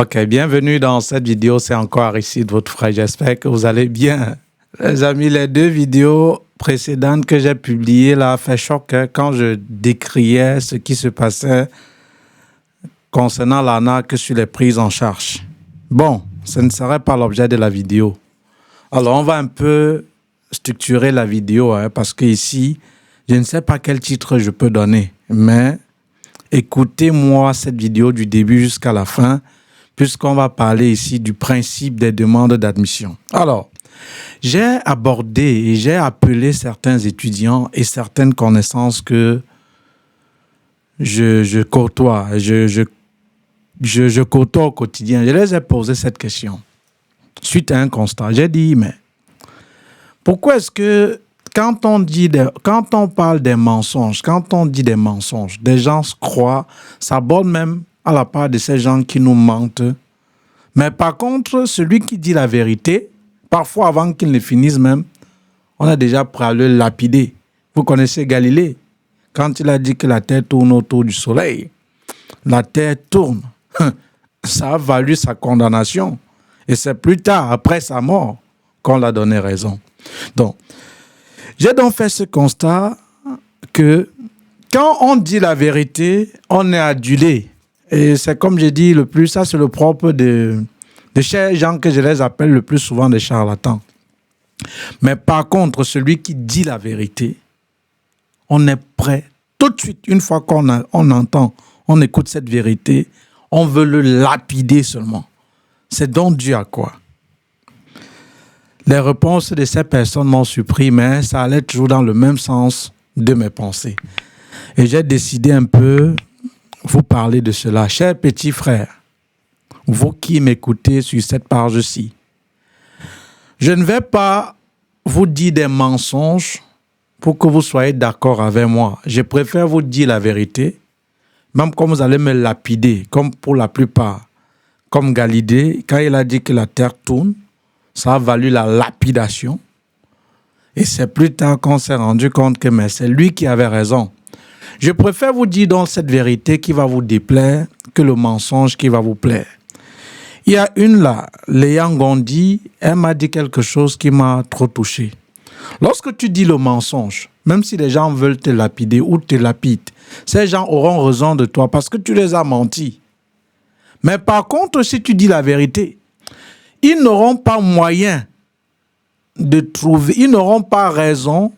Ok, bienvenue dans cette vidéo. C'est encore Aristide, votre frère. J'espère que vous allez bien. Les amis, les deux vidéos précédentes que j'ai publiées là fait choc quand je décriais ce qui se passait concernant l'arnaque sur les prises en charge. Bon, ce ne serait pas l'objet de la vidéo. Alors, on va un peu structurer la vidéo parce que ici, je ne sais pas quel titre je peux donner, mais écoutez-moi cette vidéo du début jusqu'à la fin, puisqu'on va parler ici du principe des demandes d'admission. Alors, j'ai abordé et j'ai appelé certains étudiants et certaines connaissances que je côtoie, je côtoie au quotidien. Je les ai posé cette question. Suite à un constat, j'ai dit, mais pourquoi est-ce que quand on parle des mensonges, quand on dit des mensonges, des gens se croient, s'abordent même à la part de ces gens qui nous mentent. Mais par contre, celui qui dit la vérité, parfois avant qu'il ne finisse même, on a déjà prêt à le lapider. Vous connaissez Galilée, quand il a dit que la Terre tourne autour du Soleil. La Terre tourne. Ça a valu sa condamnation. Et c'est plus tard, après sa mort, qu'on l'a donné raison. Donc, j'ai donc fait ce constat que quand on dit la vérité, on est adulé. Et c'est comme j'ai dit le plus, ça c'est le propre de ces gens que je les appelle le plus souvent des charlatans. Mais par contre, celui qui dit la vérité, on est prêt tout de suite, une fois qu'on entend, on écoute cette vérité, on veut le lapider seulement. C'est donc dû à quoi? Les réponses de ces personnes m'ont surpris, mais ça allait toujours dans le même sens de mes pensées. Et j'ai décidé un peu vous parler de cela. Chers petits frères, vous qui m'écoutez sur cette page-ci, je ne vais pas vous dire des mensonges pour que vous soyez d'accord avec moi. Je préfère vous dire la vérité, même comme vous allez me lapider, comme pour la plupart. Comme Galilée, quand il a dit que la terre tourne, ça a valu la lapidation. Et c'est plus tard qu'on s'est rendu compte que c'est lui qui avait raison. Je préfère vous dire donc cette vérité qui va vous déplaire que le mensonge qui va vous plaire. Il y a une là, Léa Ngondi, elle m'a dit quelque chose qui m'a trop touché. Lorsque tu dis le mensonge, même si les gens veulent te lapider ou te lapident, ces gens auront raison de toi parce que tu les as menti. Mais par contre, si tu dis la vérité, ils n'auront pas moyen de trouver, ils n'auront pas raison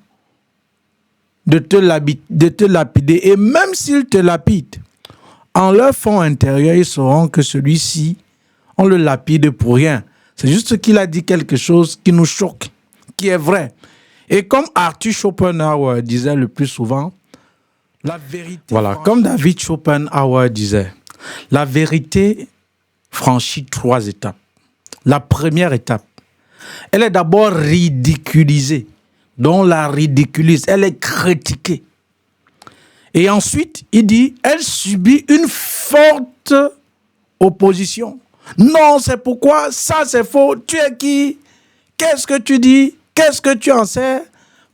de te lapider. Et même s'ils te lapident, en leur fond intérieur, ils sauront que celui-ci, on le lapide pour rien. C'est juste qu'il a dit quelque chose qui nous choque, qui est vrai. Et comme Arthur Schopenhauer disait le plus souvent, la vérité... Voilà, comme David Schopenhauer disait, la vérité franchit 3 étapes. La première étape, elle est d'abord ridiculisée. Donc on la ridiculise, elle est critiquée. Et ensuite, il dit, elle subit une forte opposition. Non, c'est pourquoi, ça c'est faux, tu es qui? Qu'est-ce que tu dis? Qu'est-ce que tu en sais?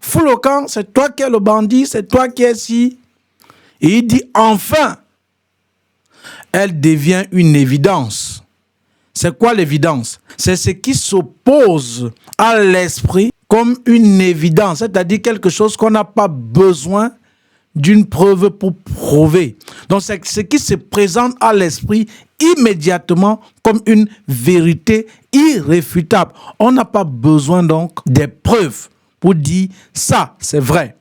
Fous le camp, c'est toi qui es le bandit, c'est toi qui es ci. Et il dit, enfin, elle devient une évidence. C'est quoi l'évidence? C'est ce qui s'oppose à l'esprit comme une évidence, c'est-à-dire quelque chose qu'on n'a pas besoin d'une preuve pour prouver. Donc c'est ce qui se présente à l'esprit immédiatement comme une vérité irréfutable. On n'a pas besoin donc des preuves pour dire ça, c'est vrai.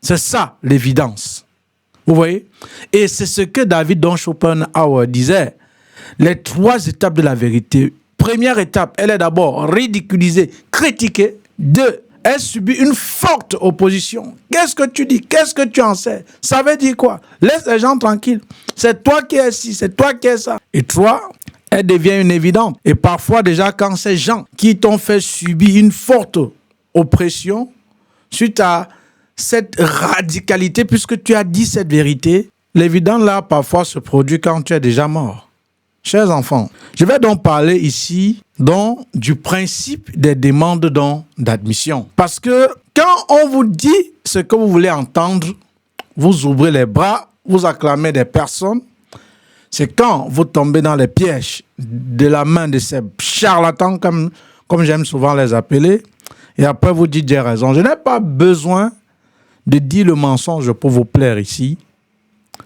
C'est ça l'évidence. Vous voyez? Et c'est ce que David Schopenhauer disait. Les 3 étapes de la vérité. Première étape, elle est d'abord ridiculisée, critiquée. 2, elle subit une forte opposition. Qu'est-ce que tu dis? Qu'est-ce que tu en sais? Ça veut dire quoi? Laisse les gens tranquilles. C'est toi qui es ci, c'est toi qui es ça. Et 3, elle devient une évidente. Et parfois déjà, quand ces gens qui t'ont fait subir une forte oppression, suite à cette radicalité, puisque tu as dit cette vérité, l'évident là, parfois se produit quand tu es déjà mort. Chers enfants, je vais donc parler ici donc, du principe des demandes d'admission. Parce que quand on vous dit ce que vous voulez entendre, vous ouvrez les bras, vous acclamez des personnes. C'est quand vous tombez dans les pièges de la main de ces charlatans, comme j'aime souvent les appeler, et après vous dites j'ai raison. Je n'ai pas besoin de dire le mensonge pour vous plaire ici,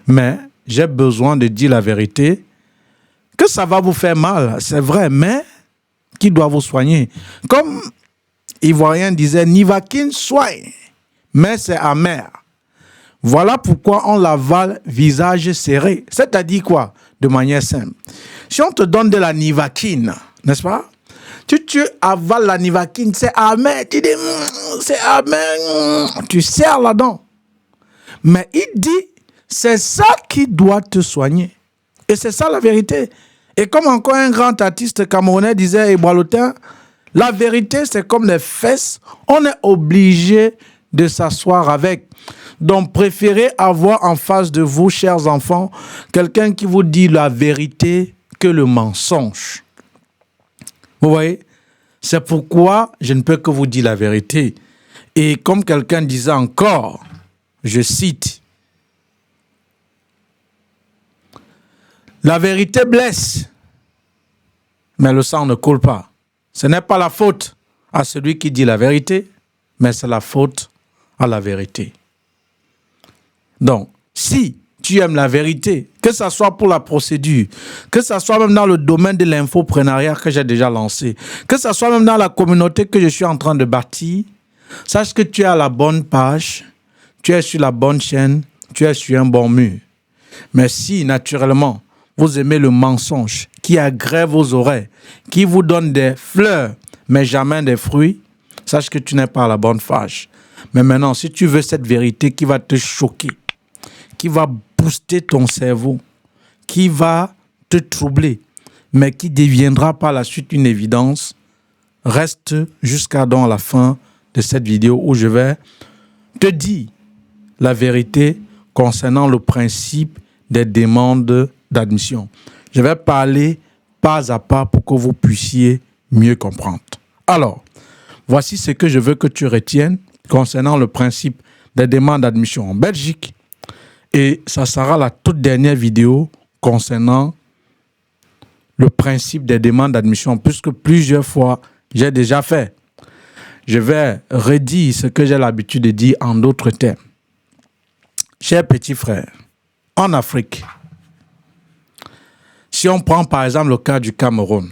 mais j'ai besoin de dire la vérité, que ça va vous faire mal, c'est vrai, mais qui doit vous soigner? Comme Ivoirien disait, Nivaquine soigne, mais c'est amer. Voilà pourquoi on l'avale visage serré. C'est-à-dire quoi? De manière simple. Si on te donne de la Nivaquine, n'est-ce pas? Tu avales la Nivaquine, c'est amer. Tu dis, c'est amer. Tu serres là-dedans. Mais il dit, c'est ça qui doit te soigner. Et c'est ça la vérité. Et comme encore un grand artiste camerounais disait, Eboalotin, la vérité, c'est comme les fesses. On est obligé de s'asseoir avec. Donc, préférez avoir en face de vous, chers enfants, quelqu'un qui vous dit la vérité que le mensonge. Vous voyez? C'est pourquoi je ne peux que vous dire la vérité. Et comme quelqu'un disait encore, je cite, la vérité blesse, mais le sang ne coule pas. Ce n'est pas la faute à celui qui dit la vérité, mais c'est la faute à la vérité. Donc, si tu aimes la vérité, que ce soit pour la procédure, que ce soit même dans le domaine de l'infoprenariat que j'ai déjà lancé, que ce soit même dans la communauté que je suis en train de bâtir, sache que tu es à la bonne page, tu es sur la bonne chaîne, tu es sur un bon mur. Mais si, naturellement, vous aimez le mensonge qui agrève vos oreilles, qui vous donne des fleurs, mais jamais des fruits, sache que tu n'es pas à la bonne page. Mais maintenant, si tu veux cette vérité qui va te choquer, qui va booster ton cerveau, qui va te troubler, mais qui deviendra par la suite une évidence, reste jusqu'à dans la fin de cette vidéo où je vais te dire la vérité concernant le principe des demandes d'admission. Je vais parler pas à pas pour que vous puissiez mieux comprendre. Alors, voici ce que je veux que tu retiennes concernant le principe des demandes d'admission en Belgique. Et ça sera la toute dernière vidéo concernant le principe des demandes d'admission, puisque plusieurs fois, j'ai déjà fait. Je vais redire ce que j'ai l'habitude de dire en d'autres termes. Chers petits frères, en Afrique, si on prend par exemple le cas du Cameroun,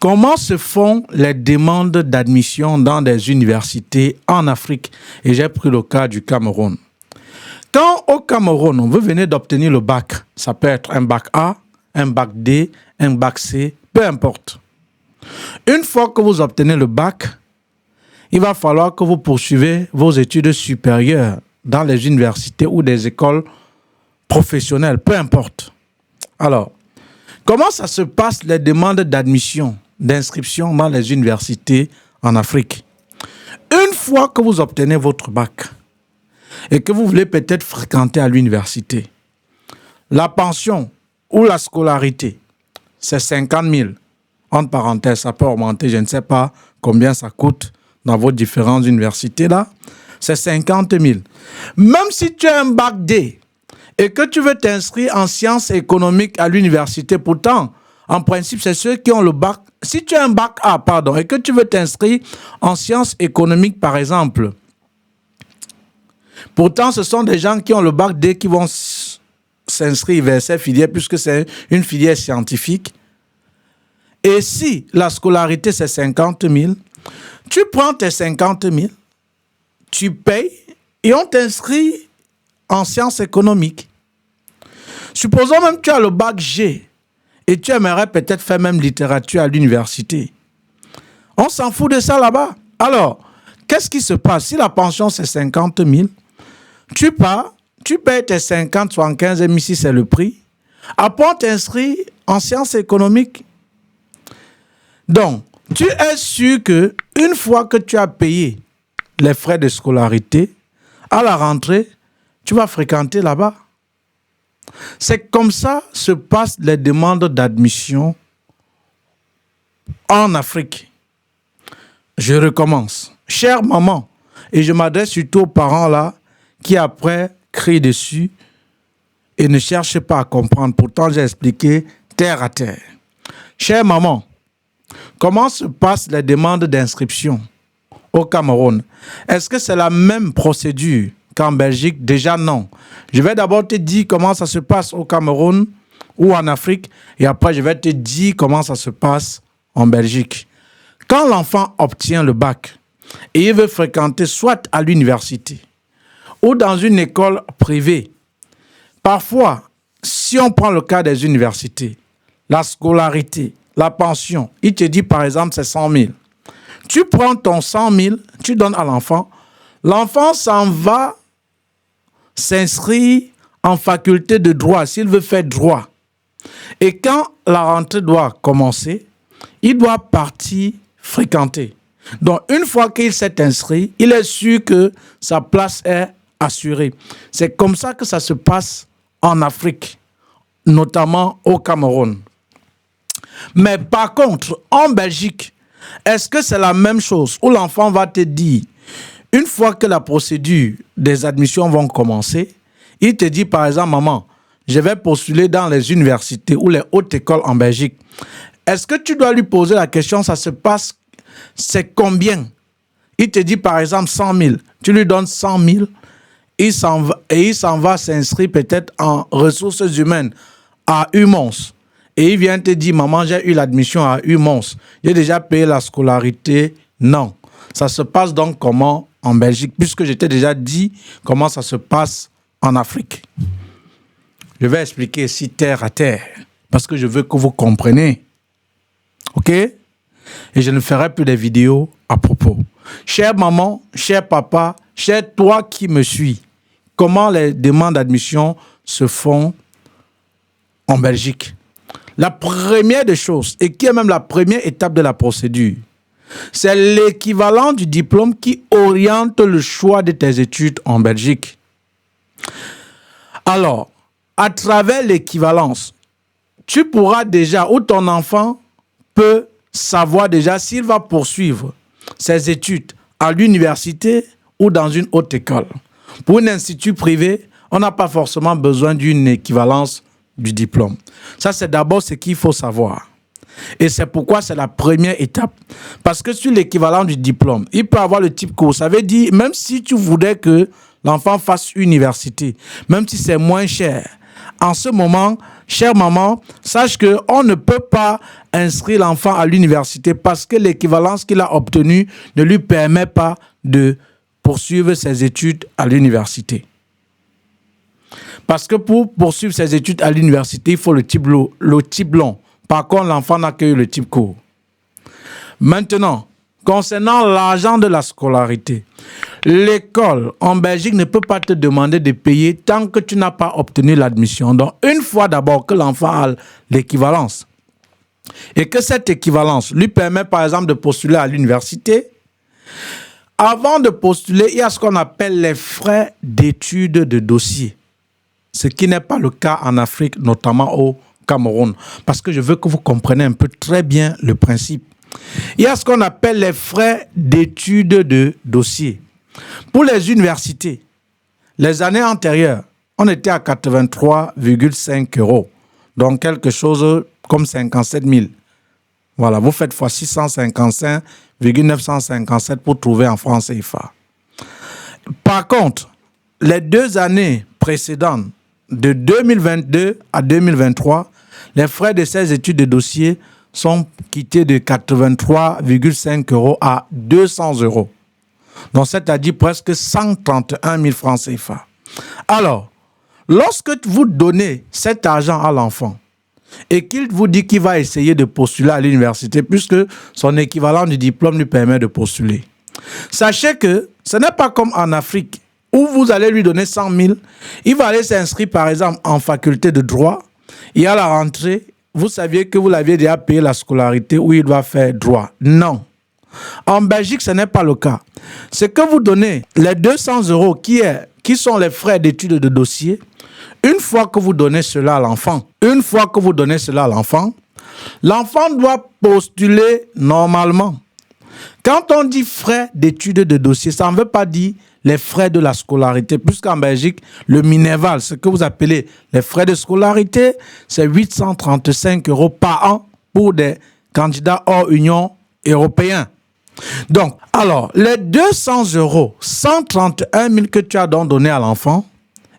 comment se font les demandes d'admission dans des universités en Afrique? Et j'ai pris le cas du Cameroun. Quand au Cameroun, vous venez d'obtenir le bac, ça peut être un bac A, un bac D, un bac C, peu importe. Une fois que vous obtenez le bac, il va falloir que vous poursuivez vos études supérieures dans les universités ou des écoles professionnelles, peu importe. Alors, comment ça se passe les demandes d'admission, d'inscription dans les universités en Afrique? Une fois que vous obtenez votre bac et que vous voulez peut-être fréquenter à l'université, la pension ou la scolarité, c'est 50 000. Entre parenthèses, ça peut augmenter, je ne sais pas combien ça coûte dans vos différentes universités là. C'est 50 000. Même si tu as un bac D et que tu veux t'inscrire en sciences économiques à l'université, pourtant, en principe, c'est ceux qui ont le bac. Si tu as un bac A, et que tu veux t'inscrire en sciences économiques, par exemple, pourtant, ce sont des gens qui ont le bac D qui vont s'inscrire vers ces filières, puisque c'est une filière scientifique. Et si la scolarité, c'est 50 000, tu prends tes 50 000, tu payes et on t'inscrit en sciences économiques. Supposons même que tu as le bac G et tu aimerais peut-être faire même littérature à l'université. On s'en fout de ça là-bas. Alors, qu'est-ce qui se passe? Si la pension c'est 50 000, tu pars, tu payes tes 50, 75 000 si c'est le prix. Après, on t'inscrit en sciences économiques. Donc, tu es sûr que une fois que tu as payé les frais de scolarité, à la rentrée, tu vas fréquenter là-bas. C'est comme ça se passent les demandes d'admission en Afrique. Je recommence. Chère maman, et je m'adresse surtout aux parents là, qui après crient dessus, et ne cherchez pas à comprendre. Pourtant, j'ai expliqué terre à terre. Chère maman, comment se passent les demandes d'inscription au Cameroun? Est-ce que c'est la même procédure qu'en Belgique? Déjà non. Je vais d'abord te dire comment ça se passe au Cameroun ou en Afrique et après je vais te dire comment ça se passe en Belgique. Quand l'enfant obtient le bac et il veut fréquenter soit à l'université ou dans une école privée, parfois, si on prend le cas des universités, la scolarité, la pension, il te dit par exemple c'est 100 000. Tu prends ton 100 000, tu donnes à l'enfant, l'enfant s'en va s'inscrire en faculté de droit s'il veut faire droit. Et quand la rentrée doit commencer, il doit partir fréquenter. Donc une fois qu'il s'est inscrit, il est sûr que sa place est assurée. C'est comme ça que ça se passe en Afrique, notamment au Cameroun. Mais par contre, en Belgique, est-ce que c'est la même chose où l'enfant va te dire, une fois que la procédure des admissions vont commencer, il te dit par exemple, maman, je vais postuler dans les universités ou les hautes écoles en Belgique. Est-ce que tu dois lui poser la question, ça se passe, c'est combien? Il te dit par exemple 100 000. Tu lui donnes 100 000, il s'en va s'inscrire peut-être en ressources humaines à UMONS. Et il vient te dire, maman, j'ai eu l'admission à UMONS. J'ai déjà payé la scolarité. Non. Ça se passe donc comment en Belgique, puisque je t'ai déjà dit comment ça se passe en Afrique. Je vais expliquer ici terre à terre, parce que je veux que vous compreniez. OK? Et je ne ferai plus des vidéos à propos. Chère maman, cher papa, cher toi qui me suis, comment les demandes d'admission se font en Belgique? La première des choses, et qui est même la première étape de la procédure, c'est l'équivalent du diplôme qui oriente le choix de tes études en Belgique. Alors, à travers l'équivalence, tu pourras déjà, ou ton enfant peut savoir déjà s'il va poursuivre ses études à l'université ou dans une haute école. Pour un institut privé, on n'a pas forcément besoin d'une équivalence du diplôme. Ça, c'est d'abord ce qu'il faut savoir. Et c'est pourquoi c'est la première étape. Parce que sur l'équivalent du diplôme, il peut avoir le type cours. Ça veut dire, même si tu voudrais que l'enfant fasse université, même si c'est moins cher, en ce moment, chère maman, sache qu'on ne peut pas inscrire l'enfant à l'université parce que l'équivalence qu'il a obtenue ne lui permet pas de poursuivre ses études à l'université. Parce que pour poursuivre ses études à l'université, il faut le type long. Par contre, l'enfant n'a que le type court. Maintenant, concernant l'argent de la scolarité, l'école en Belgique ne peut pas te demander de payer tant que tu n'as pas obtenu l'admission. Donc, une fois d'abord que l'enfant a l'équivalence et que cette équivalence lui permet par exemple de postuler à l'université, avant de postuler, il y a ce qu'on appelle les frais d'études de dossier. Ce qui n'est pas le cas en Afrique, notamment au Cameroun. Parce que je veux que vous compreniez un peu très bien le principe. Il y a ce qu'on appelle les frais d'études de dossier. Pour les universités, les années antérieures, on était à 83,5 €. Donc quelque chose comme 57 000. Voilà, vous faites fois 655,957 pour trouver en francs CFA. Par contre, les 2 années précédentes, de 2022 à 2023, les frais de ces études de dossier sont quittés de 83,5 € à 200 €. Donc, c'est-à-dire presque 131 000 francs CFA. Alors, lorsque vous donnez cet argent à l'enfant et qu'il vous dit qu'il va essayer de postuler à l'université puisque son équivalent du diplôme lui permet de postuler, sachez que ce n'est pas comme en Afrique où vous allez lui donner 100 000, il va aller s'inscrire par exemple en faculté de droit, et à la rentrée, vous saviez que vous l'aviez déjà payé la scolarité où il doit faire droit. Non. En Belgique, ce n'est pas le cas. Ce que vous donnez, les 200 € qui sont les frais d'études de dossier, une fois que vous donnez cela à l'enfant, l'enfant doit postuler normalement. Quand on dit frais d'études de dossier, ça ne veut pas dire les frais de la scolarité. Puisqu'en Belgique, le Minerval, ce que vous appelez les frais de scolarité, c'est 835 € par an pour des candidats hors Union européenne. Donc, alors, les 200 €, 131 000 que tu as donc donné à l'enfant,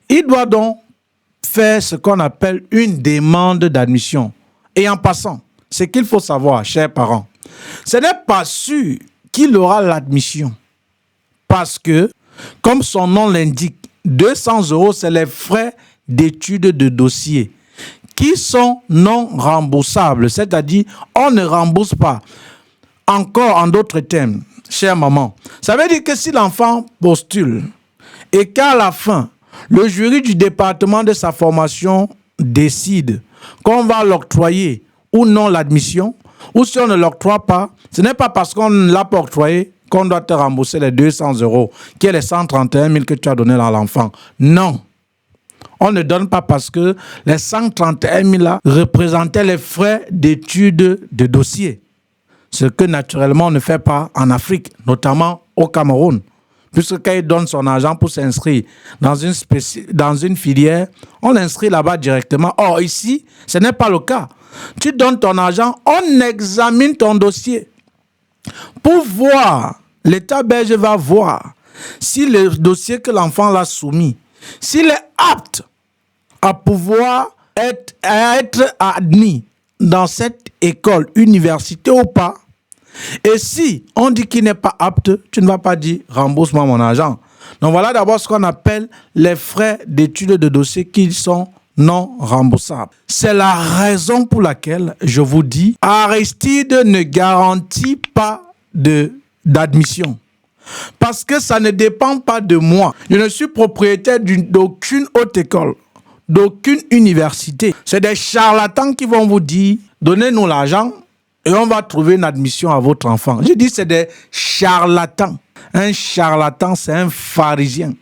il doit donc faire ce qu'on appelle une demande d'admission. Et en passant, ce qu'il faut savoir, chers parents, ce n'est pas sûr qu'il aura l'admission. Parce que, comme son nom l'indique, 200 €, c'est les frais d'études de dossier qui sont non remboursables. C'est-à-dire, on ne rembourse pas. Encore en d'autres termes, chère maman, ça veut dire que si l'enfant postule et qu'à la fin, le jury du département de sa formation décide qu'on va l'octroyer ou non l'admission, ou si on ne l'octroie pas, ce n'est pas parce qu'on ne l'a pas octroyé qu'on doit te rembourser les 200 €, qui est les 131 000 que tu as donné à l'enfant. Non. On ne donne pas parce que les 131 000 là représentaient les frais d'études de dossier. Ce que naturellement on ne fait pas en Afrique, notamment au Cameroun. Puisque quand il donne son argent pour s'inscrire dans une filière, on l'inscrit là-bas directement. Or, ici, ce n'est pas le cas. Tu donnes ton argent, on examine ton dossier. Pour voir, l'État belge va voir si le dossier que l'enfant l'a soumis, s'il est apte à pouvoir être admis dans cette école, université ou pas. Et si on dit qu'il n'est pas apte, tu ne vas pas dire rembourse-moi mon argent. Donc voilà d'abord ce qu'on appelle les frais d'études de dossier qui sont non remboursables. C'est la raison pour laquelle je vous dis, Aristide ne garantit pas d'admission. Parce que ça ne dépend pas de moi. Je ne suis propriétaire d'aucune haute école, d'aucune université. C'est des charlatans qui vont vous dire, donnez-nous l'argent et on va trouver une admission à votre enfant. Je dis c'est des charlatans. Un charlatan, c'est un pharisien.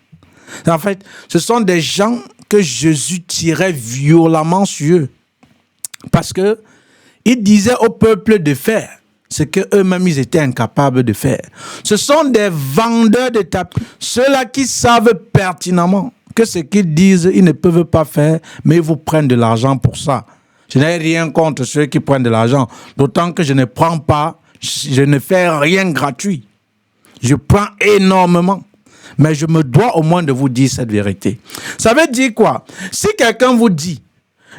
En fait, ce sont des gens que Jésus tirait violemment sur eux. Parce que il disait au peuple de faire ce qu'eux-mêmes ils étaient incapables de faire. Ce sont des vendeurs de tapis. Ceux-là qui savent pertinemment que ce qu'ils disent, ils ne peuvent pas faire, mais ils vous prennent de l'argent pour ça. Je n'ai rien contre ceux qui prennent de l'argent, d'autant que je ne prends pas, je ne fais rien gratuit. Je prends énormément. Mais je me dois au moins de vous dire cette vérité. Ça veut dire quoi? Si quelqu'un vous dit,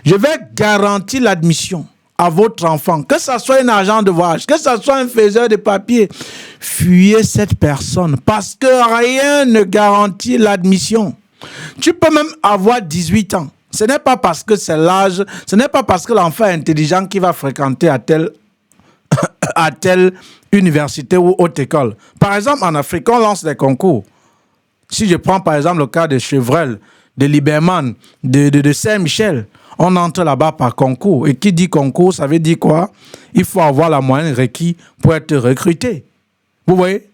je vais garantir l'admission à votre enfant, que ce soit un agent de voyage, que ce soit un faiseur de papier, fuyez cette personne parce que rien ne garantit l'admission. Tu peux même avoir 18 ans. Ce n'est pas parce que c'est l'âge, ce n'est pas parce que l'enfant est intelligent qu'il va fréquenter à telle université ou haute école. Par exemple, en Afrique, on lance des concours. Si je prends par exemple le cas de Chevreul, de Liberman, de Saint-Michel, on entre là-bas par concours. Et qui dit concours, ça veut dire quoi? Il faut avoir la moyenne requise pour être recruté. Vous voyez?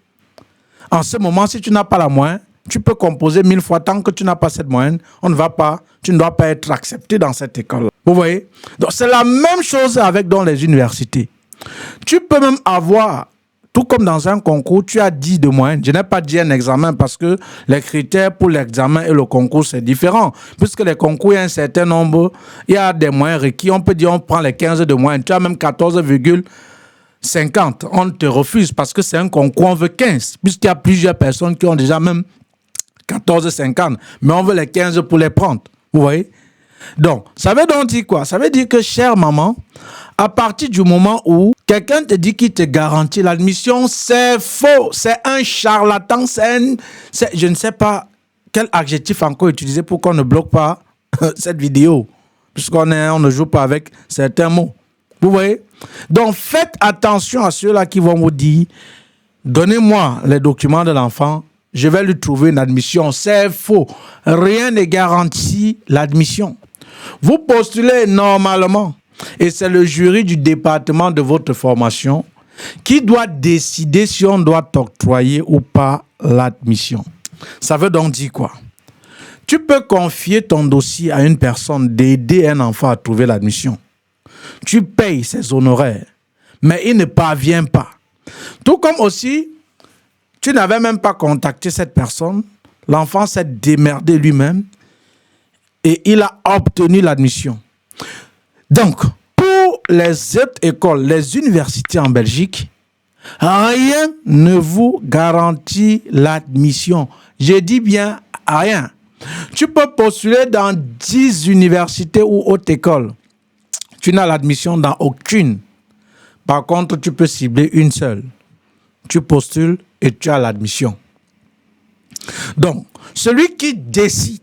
En ce moment, si tu n'as pas la moyenne, tu peux composer 1000 fois. Tant que tu n'as pas cette moyenne, tu ne dois pas être accepté dans cette école. Vous voyez? Donc, c'est la même chose dans les universités. Tu peux même avoir, tout comme dans un concours, tu as 10 de moyenne. Je n'ai pas dit un examen parce que les critères pour l'examen et le concours, c'est différent. Puisque les concours, il y a un certain nombre, il y a des moyens requis. On peut dire on prend les 15 de moyenne. Tu as même 14,50. On te refuse parce que c'est un concours, on veut 15. Puisqu'il y a plusieurs personnes qui ont déjà même 14,50. Mais on veut les 15 pour les prendre. Vous voyez? Donc, ça veut donc dire quoi? Ça veut dire que, chère maman, à partir du moment où quelqu'un te dit qu'il te garantit l'admission, c'est faux, c'est un charlatan, je ne sais pas quel adjectif encore utiliser pour qu'on ne bloque pas cette vidéo, puisqu'on ne joue pas avec certains mots. Vous voyez? Donc, faites attention à ceux-là qui vont vous dire, donnez-moi les documents de l'enfant, je vais lui trouver une admission. C'est faux. Rien ne garantit l'admission. Vous postulez normalement. Et c'est le jury du département de votre formation qui doit décider si on doit t'octroyer ou pas l'admission. Ça veut donc dire quoi? Tu peux confier ton dossier à une personne d'aider un enfant à trouver l'admission. Tu payes ses honoraires, mais il ne parvient pas. Tout comme aussi, tu n'avais même pas contacté cette personne L'enfant s'est démerdé lui-même et il a obtenu l'admission. Donc, pour les autres écoles, les universités en Belgique, rien ne vous garantit l'admission. Je dis bien rien. Tu peux postuler dans 10 universités ou hautes écoles. Tu n'as l'admission dans aucune. Par contre, tu peux cibler une seule. Tu postules et tu as l'admission. Donc, celui qui décide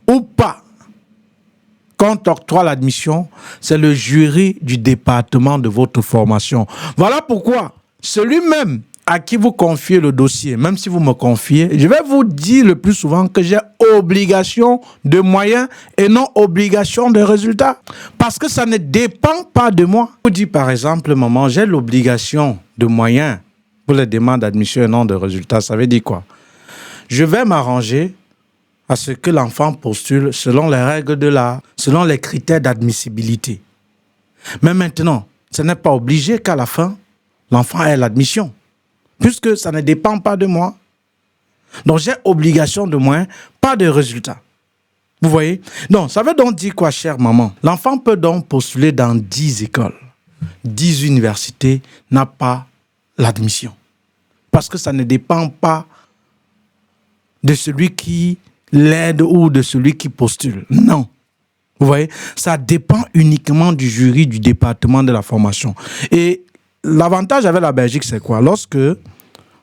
ou pas qu'on t'octroie l'admission, c'est le jury du département de votre formation. Voilà pourquoi celui-même à qui vous confiez le dossier, même si vous me confiez, je vais vous dire le plus souvent que j'ai obligation de moyens et non obligation de résultats. Parce que ça ne dépend pas de moi. Je vous dis par exemple, maman, j'ai l'obligation de moyens pour les demandes d'admission et non de résultats. Ça veut dire quoi? Je vais m'arranger à ce que l'enfant postule selon les règles de l'art, selon les critères d'admissibilité. Mais maintenant, ce n'est pas obligé qu'à la fin, l'enfant ait l'admission, puisque ça ne dépend pas de moi. Donc, j'ai obligation de moyens, pas de résultats. Vous voyez? Donc, ça veut donc dire quoi, chère maman? L'enfant peut donc postuler dans 10 écoles. 10 universités n'a pas l'admission. Parce que ça ne dépend pas de celui qui l'aide ou de celui qui postule. Non. Vous voyez? Ça dépend uniquement du jury du département de la formation. Et l'avantage avec la Belgique, c'est quoi? Lorsque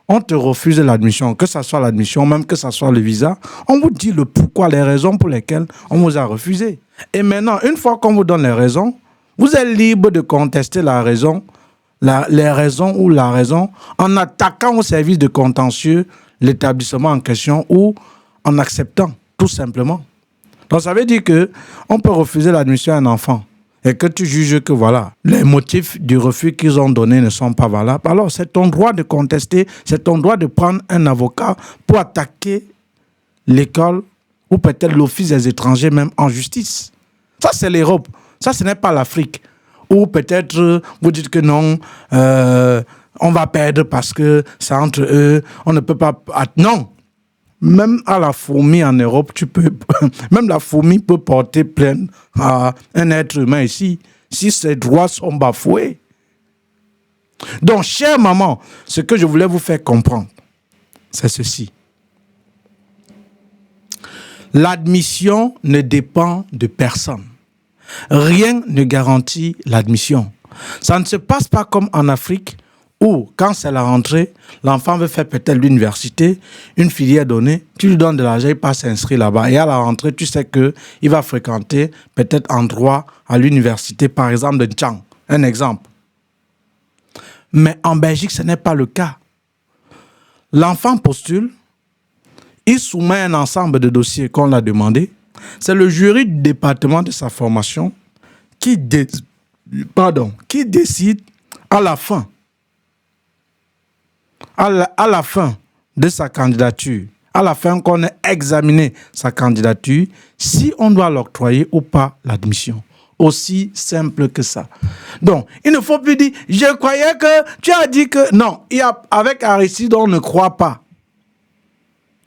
on te refuse l'admission, que ce soit l'admission, même que ce soit le visa, on vous dit le pourquoi, les raisons pour lesquelles on vous a refusé. Et maintenant, une fois qu'on vous donne les raisons, vous êtes libre de contester la raison, les raisons ou la raison en attaquant au service de contentieux l'établissement en question ou en acceptant, tout simplement. Donc, ça veut dire qu'on peut refuser l'admission à un enfant et que tu juges que voilà, les motifs du refus qu'ils ont donné ne sont pas valables. Alors, c'est ton droit de contester, c'est ton droit de prendre un avocat pour attaquer l'école ou peut-être l'Office des étrangers même en justice. Ça, c'est l'Europe. Ça, ce n'est pas l'Afrique. Ou peut-être, vous dites que non, on va perdre parce que c'est entre eux, on ne peut pas... Non! Même à la fourmi en Europe, même la fourmi peut porter plainte à un être humain ici, si ses droits sont bafoués. Donc, chère maman, ce que je voulais vous faire comprendre, c'est ceci. L'admission ne dépend de personne. Rien ne garantit l'admission. Ça ne se passe pas comme en Afrique, où, quand c'est la rentrée, l'enfant veut faire peut-être l'université, une filière donnée, tu lui donnes de l'argent, il passe s'inscrire là-bas. Et à la rentrée, tu sais qu'il va fréquenter peut-être en droit à l'université, par exemple, de Tchang. Un exemple. Mais en Belgique, ce n'est pas le cas. L'enfant postule, il soumet un ensemble de dossiers qu'on l'a demandé. C'est le jury du département de sa formation qui décide à la fin. À la fin de sa candidature, à la fin qu'on ait examiné sa candidature, si on doit l'octroyer ou pas l'admission. Aussi simple que ça. Donc, il ne faut plus dire, je croyais que tu as dit que... Non, avec Aristide, on ne croit pas.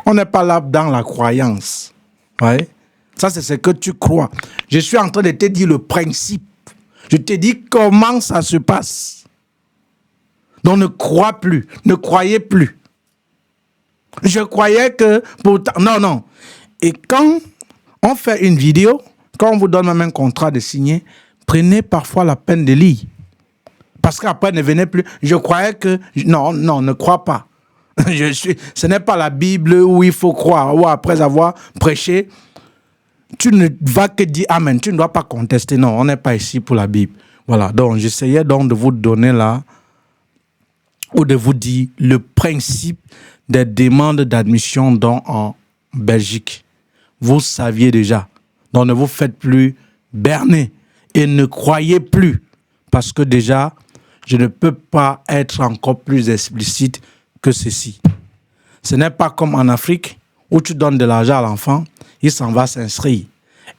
On n'est pas là dans la croyance. Ouais. Ça, c'est ce que tu crois. Je suis en train de te dire le principe. Je te dis comment ça se passe. Donc, ne crois plus, ne croyez plus. Je croyais que... Pourtant, non. Et quand on fait une vidéo, quand on vous donne même un contrat de signer, prenez parfois la peine de lire. Parce qu'après, ne venez plus. Je croyais que... Non, ne crois pas. Ce n'est pas la Bible où il faut croire, ou après avoir prêché, tu ne vas que dire Amen. Tu ne dois pas contester. Non, on n'est pas ici pour la Bible. Voilà, donc j'essayais donc de vous donner là, ou de vous dire le principe des demandes d'admission en Belgique. Vous saviez déjà. Donc ne vous faites plus berner et ne croyez plus. Parce que déjà, je ne peux pas être encore plus explicite que ceci. Ce n'est pas comme en Afrique où tu donnes de l'argent à l'enfant, il s'en va s'inscrire.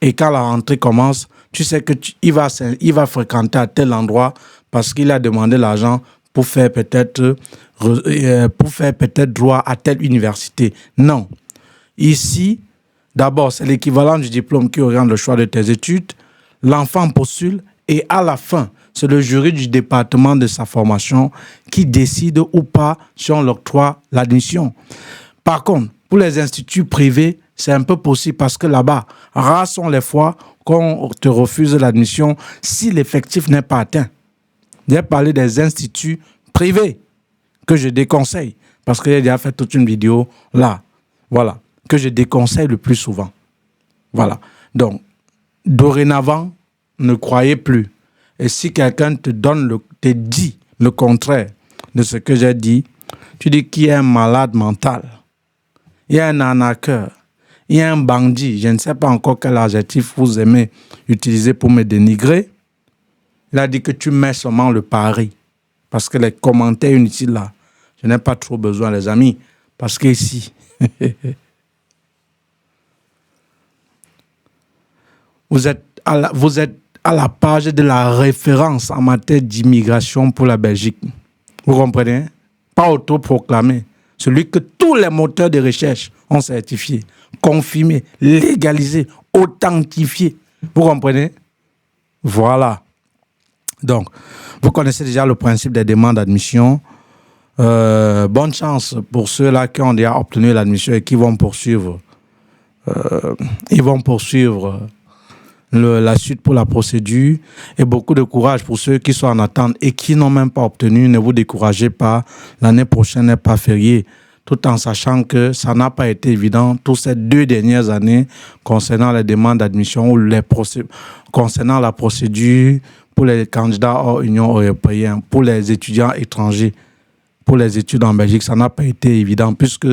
Et quand la rentrée commence, tu sais qu'il va fréquenter à tel endroit parce qu'il a demandé l'argent pour faire peut-être droit à telle université. Non. Ici, d'abord, c'est l'équivalent du diplôme qui oriente le choix de tes études. L'enfant postule et à la fin, c'est le jury du département de sa formation qui décide ou pas si on l'octroie l'admission. Par contre, pour les instituts privés, c'est un peu possible parce que là-bas, rares sont les fois qu'on te refuse l'admission si l'effectif n'est pas atteint. J'ai parlé des instituts privés que je déconseille parce que j'ai déjà fait toute une vidéo là. Voilà, que je déconseille le plus souvent. Voilà. Donc, dorénavant, ne croyez plus. Et si quelqu'un te dit le contraire de ce que j'ai dit, tu dis qu'il y a un malade mental, il y a un arnaqueur, il y a un bandit, je ne sais pas encore quel adjectif vous aimez utiliser pour me dénigrer. Il a dit que tu mets seulement le pari. Parce que les commentaires inutiles là, je n'ai pas trop besoin, les amis. Parce que ici, vous êtes à la page de la référence en matière d'immigration pour la Belgique. Vous comprenez? Pas autoproclamé. Celui que tous les moteurs de recherche ont certifié, confirmé, légalisé, authentifié. Vous comprenez? Voilà. Donc, vous connaissez déjà le principe des demandes d'admission. Bonne chance pour ceux-là qui ont déjà obtenu l'admission et qui vont poursuivre. La suite pour la procédure, et beaucoup de courage pour ceux qui sont en attente et qui n'ont même pas obtenu. Ne vous découragez pas, l'année prochaine n'est pas fériée, tout en sachant que ça n'a pas été évident toutes ces 2 dernières années concernant les demandes d'admission ou concernant la procédure pour les candidats hors Union européenne, pour les étudiants étrangers, pour les études en Belgique. Ça n'a pas été évident puisque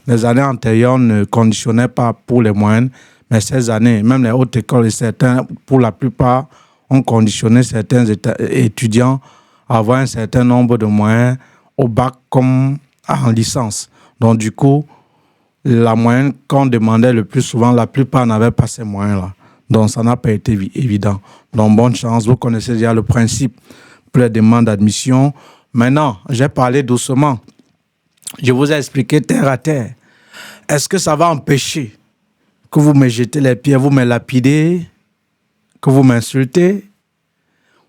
les années antérieures ne conditionnaient pas pour les moyennes. Mais ces années, même les hautes écoles et certains, pour la plupart, ont conditionné certains étudiants à avoir un certain nombre de moyens au bac comme en licence. Donc du coup, la moyenne qu'on demandait le plus souvent, la plupart n'avaient pas ces moyens-là. Donc ça n'a pas été évident. Donc bonne chance, vous connaissez déjà le principe pour les demandes d'admission. Maintenant, j'ai parlé doucement. Je vous ai expliqué terre à terre. Est-ce que ça va empêcher que vous me jetez les pieds, vous me lapidez, que vous m'insultez,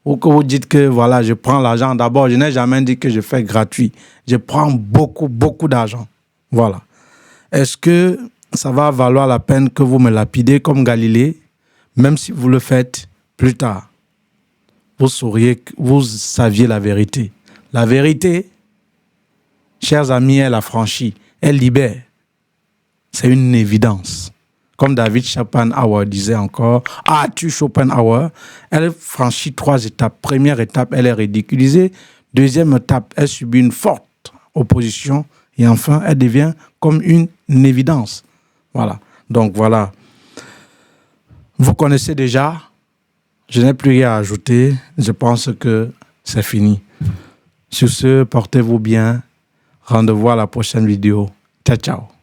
ou que vous dites que voilà, je prends l'argent. D'abord, je n'ai jamais dit que je fais gratuit. Je prends beaucoup, beaucoup d'argent. Voilà. Est-ce que ça va valoir la peine que vous me lapidez comme Galilée, même si vous le faites plus tard? Vous saviez la vérité. La vérité, chers amis, elle a franchi, elle libère. C'est une évidence. Comme David Schopenhauer disait encore, Arthur Schopenhauer, elle franchit 3 étapes. Première étape, elle est ridiculisée. Deuxième étape, elle subit une forte opposition. Et enfin, elle devient comme une évidence. Voilà. Donc voilà. Vous connaissez déjà. Je n'ai plus rien à ajouter. Je pense que c'est fini. Sur ce, portez-vous bien. Rendez-vous à la prochaine vidéo. Ciao, ciao.